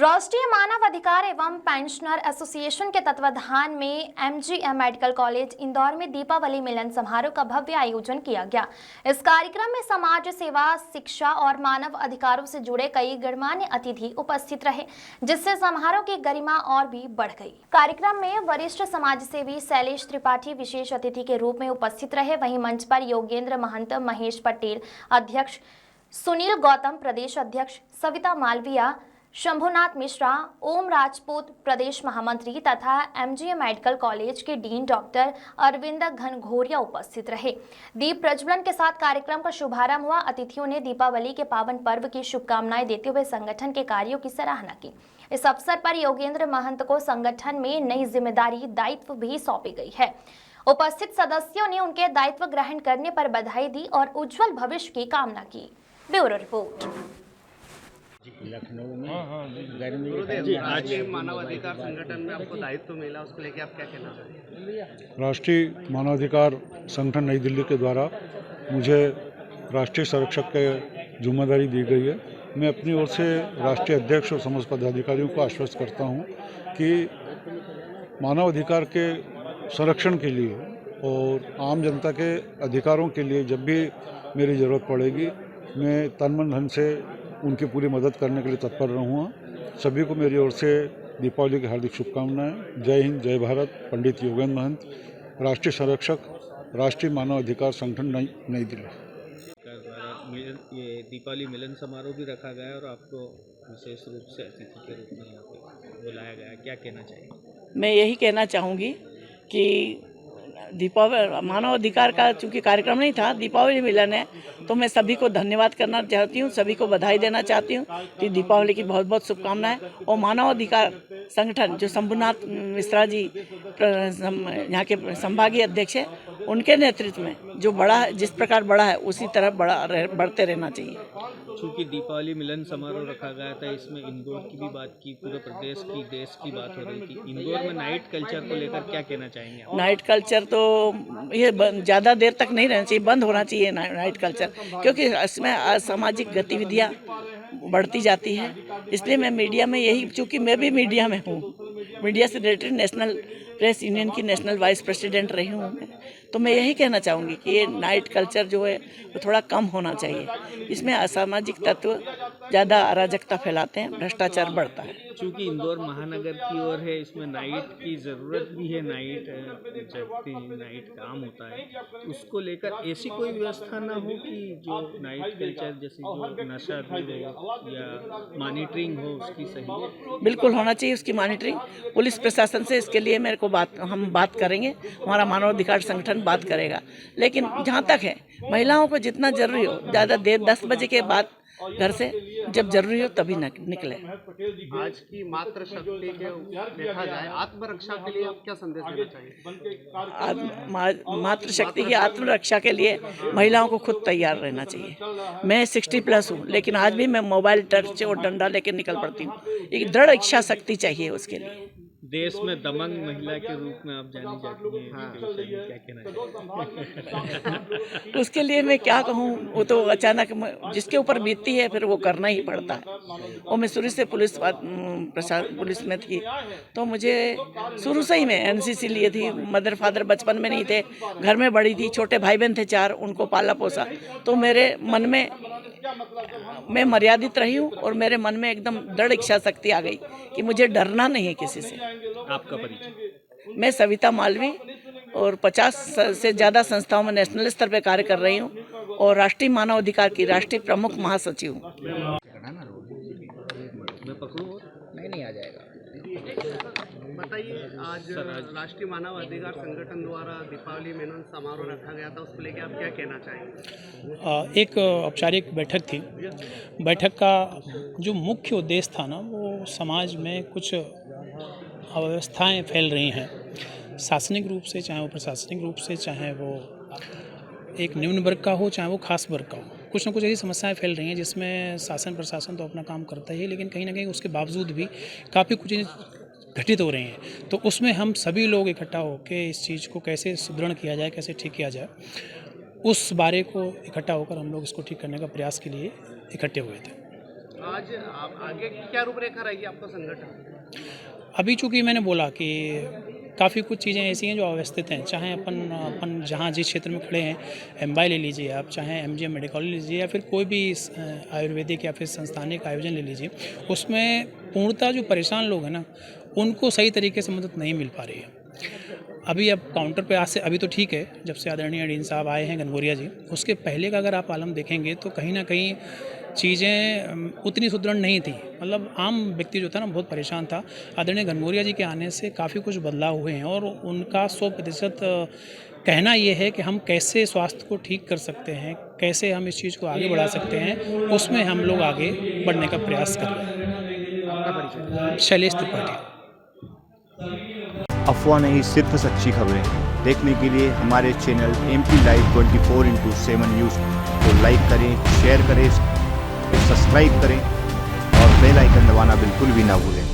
राष्ट्रीय मानव अधिकार एवं पेंशनर एसोसिएशन के तत्वाधान में एमजीएम मेडिकल कॉलेज इंदौर में दीपावली मिलन समारोह का भव्य आयोजन किया गया। इस कार्यक्रम में समाज सेवा, शिक्षा और मानव अधिकारों से जुड़े कई गणमान्य अतिथि उपस्थित रहे, जिससे समारोह की गरिमा और भी बढ़ गई। कार्यक्रम में वरिष्ठ समाजसेवी शैलेश त्रिपाठी विशेष अतिथि के रूप में उपस्थित रहे। वहीं मंच पर योगेंद्र महंत, महेश पटेल अध्यक्ष, सुनील गौतम प्रदेश अध्यक्ष, सविता मालविया, शंभुनाथ मिश्रा, ओम राजपूत प्रदेश महामंत्री तथा एमजीएम मेडिकल कॉलेज के डीन डॉक्टर अरविंद घनघोरिया उपस्थित रहे। दीप प्रज्वलन के साथ कार्यक्रम का शुभारंभ हुआ। अतिथियों ने दीपावली के पावन पर्व की शुभकामनाएं देते हुए संगठन के कार्यों की सराहना की। इस अवसर पर योगेंद्र महंत को संगठन में नई जिम्मेदारी दायित्व भी सौंपी गई है। उपस्थित सदस्यों ने उनके दायित्व ग्रहण करने पर बधाई दी और उज्जवल भविष्य की कामना की। Bureau report. लखनऊ में गर्मी आज मानवाधिकार संगठन में आपको दायित्व मिला, उसको लेके आप क्या कहना चाहेंगे? राष्ट्रीय मानवाधिकार संगठन नई दिल्ली के द्वारा मुझे राष्ट्रीय संरक्षक की जिम्मेदारी दी गई है। मैं अपनी ओर से राष्ट्रीय अध्यक्ष और समस्त पदाधिकारियों को आश्वस्त करता हूं कि मानवाधिकार के संरक्षण के लिए और आम जनता के अधिकारों के लिए जब भी मेरी ज़रूरत पड़ेगी, मैं तन मन धन से उनकी पूरी मदद करने के लिए तत्पर रहूँगा। सभी को मेरी ओर से दीपावली की हार्दिक शुभकामनाएं। जय हिंद, जय भारत। पंडित योगेंद्र महंत, राष्ट्रीय संरक्षक, राष्ट्रीय मानव अधिकार संगठन नई दिल्ली। ये दीपावली मिलन समारोह भी रखा गया और आपको विशेष रूप से अतिथि के रूप में यहाँ पे बुलाया गया, क्या कहना चाहिए? मैं यही कहना चाहूँगी कि दीपावली मानव अधिकार का चूँकि कार्यक्रम नहीं था, दीपावली मिलन है, तो मैं सभी को धन्यवाद करना चाहती हूँ, सभी को बधाई देना चाहती हूँ कि दीपावली की बहुत बहुत शुभकामनाएं। और मानव अधिकार संगठन जो शंभुनाथ मिश्रा जी यहाँ के संभागीय अध्यक्ष है, उनके नेतृत्व में जो बड़ा है, जिस प्रकार बड़ा है उसी तरह बढ़ते रहना चाहिए। चूँकि दीपावली मिलन समारोह रखा गया था, इसमें इंदौर की भी बात की, पूरे प्रदेश की, देश की बात हो रही थी। इंदौर में नाइट कल्चर को लेकर क्या कहना चाहेंगे? नाइट कल्चर तो ये ज़्यादा देर तक नहीं रहना चाहिए, बंद होना चाहिए नाइट कल्चर, क्योंकि इसमें असामाजिक गतिविधियाँ बढ़ती जाती है। इसलिए मैं मीडिया में यही, चूँकि मैं भी मीडिया में हूँ, मीडिया से रिलेटेड नेशनल प्रेस यूनियन की नेशनल वाइस प्रेसिडेंट रही हूँ मैं, तो मैं यही कहना चाहूँगी कि ये नाइट कल्चर जो है वो थोड़ा कम होना चाहिए। इसमें असामाजिक तत्व ज़्यादा अराजकता फैलाते हैं, भ्रष्टाचार बढ़ता है। चूँकि इंदौर महानगर की ओर है, इसमें नाइट की ज़रूरत भी है, नाइट जगती नाइट काम होता है, उसको लेकर ऐसी कोई व्यवस्था ना हो कि जो नाइट कल्चर जैसे जो नशा दूर हो या मॉनिटरिंग हो उसकी सही? बिल्कुल होना चाहिए उसकी मॉनिटरिंग। पुलिस प्रशासन से इसके लिए मेरे को हम बात करेंगे, हमारा मानवाधिकार संगठन बात करेगा। लेकिन जहाँ तक है, महिलाओं को जितना जरूरी हो, ज़्यादा देर 10 बजे के बाद घर से जब जरूरी हो तभी निकले। आज की मातृ शक्ति के देखा जाए, आत्मरक्षा के लिए आप क्या संदेश देना चाहिए? मातृ शक्ति की आत्मरक्षा के लिए महिलाओं को खुद तैयार रहना चाहिए। मैं 60+ हूँ, लेकिन आज भी मैं मोबाइल, टर्च और डंडा लेकर निकल पड़ती हूँ। एक दृढ़ इच्छा शक्ति चाहिए उसके लिए। देश में दबंग महिला के रूप में आप जानी जाती हैं, क्या कहना है? उसके लिए मैं क्या कहूँ, वो तो अचानक जिसके ऊपर बीतती है फिर वो करना ही पड़ता है। और मैं शुरू से पुलिस में थी, तो मुझे शुरू से ही मैं एनसीसी लिए थी। मदर फादर बचपन में नहीं थे, घर में बड़ी थी, छोटे भाई बहन थे 4, उनको पाला पोसा। तो मेरे मन में मैं मर्यादित रही हूँ और मेरे मन में एकदम दृढ़ इच्छा शक्ति आ गई कि मुझे डरना नहीं है किसी से। आपका परिचय? मैं सविता मालवी और 50 से ज़्यादा संस्थाओं में नेशनल स्तर पर कार्य कर रही हूँ और राष्ट्रीय मानव अधिकार की राष्ट्रीय प्रमुख महासचिव हूँ। मैं पकड़ूँ? नहीं आ जाएगा। बताइए, आज राष्ट्रीय मानव अधिकार संगठन द्वारा दीपावली मिलन समारोह रखा गया था, उसको लेकर आप क्या कहना चाहेंगे? एक औपचारिक बैठक थी। बैठक का जो मुख्य उद्देश्य था ना, वो समाज में कुछ अव्यवस्थाएं फैल रही हैं, शासनिक रूप से, चाहे वो प्रशासनिक रूप से, चाहे वो एक निम्न वर्ग का हो, चाहे वो खास वर्ग का हो। कुछ न कुछ ऐसी समस्याएं फैल रही हैं जिसमें शासन प्रशासन तो अपना काम करता ही है, लेकिन कहीं ना कहीं उसके बावजूद भी काफ़ी कुछ घटित हो रही हैं। तो उसमें हम सभी लोग इकट्ठा होकर इस चीज़ को कैसे सुदृढ़ किया जाए, कैसे ठीक किया जाए, उस बारे को इकट्ठा होकर हम लोग इसको ठीक करने का प्रयास के लिए इकट्ठे हुए थे। आज आगे की क्या रूपरेखा रहेगी आपका संगठन? अभी चूँकि मैंने बोला कि काफ़ी कुछ चीज़ें ऐसी हैं जो अव्यवस्थित हैं, चाहे अपन जहाँ जिस क्षेत्र में खड़े हैं, एमबाई ले लीजिए आप, चाहे एमजीएम मेडिकल ले लीजिए या फिर कोई भी आयुर्वेदिक या फिर संस्थानिक आयोजन ले लीजिए, उसमें पूर्णतः जो परेशान लोग हैं ना, उनको सही तरीके से मदद नहीं मिल पा रही है। अभी अब काउंटर पे आज से अभी तो ठीक है, जब से आदरणीय डीन साहब आए हैं गनगोरिया जी, उसके पहले का अगर आप आलम देखेंगे तो कहीं ना कहीं चीज़ें उतनी सुदृढ़ नहीं थी। मतलब आम व्यक्ति जो था ना बहुत परेशान था। आदरणीय गनगोरिया जी के आने से काफ़ी कुछ बदलाव हुए हैं और उनका 100% कहना ये है कि हम कैसे स्वास्थ्य को ठीक कर सकते हैं, कैसे हम इस चीज़ को आगे बढ़ा सकते हैं, उसमें हम लोग आगे बढ़ने का प्रयास कर रहे हैं। शैलेश त्रिपाठी। अफवाह नहीं, सिर्फ सच्ची खबरें देखने के लिए हमारे चैनल MP Live 24/7 न्यूज़ को लाइक करें, शेयर करें, सब्सक्राइब करें और बेल आइकन दबाना बिल्कुल भी ना भूलें।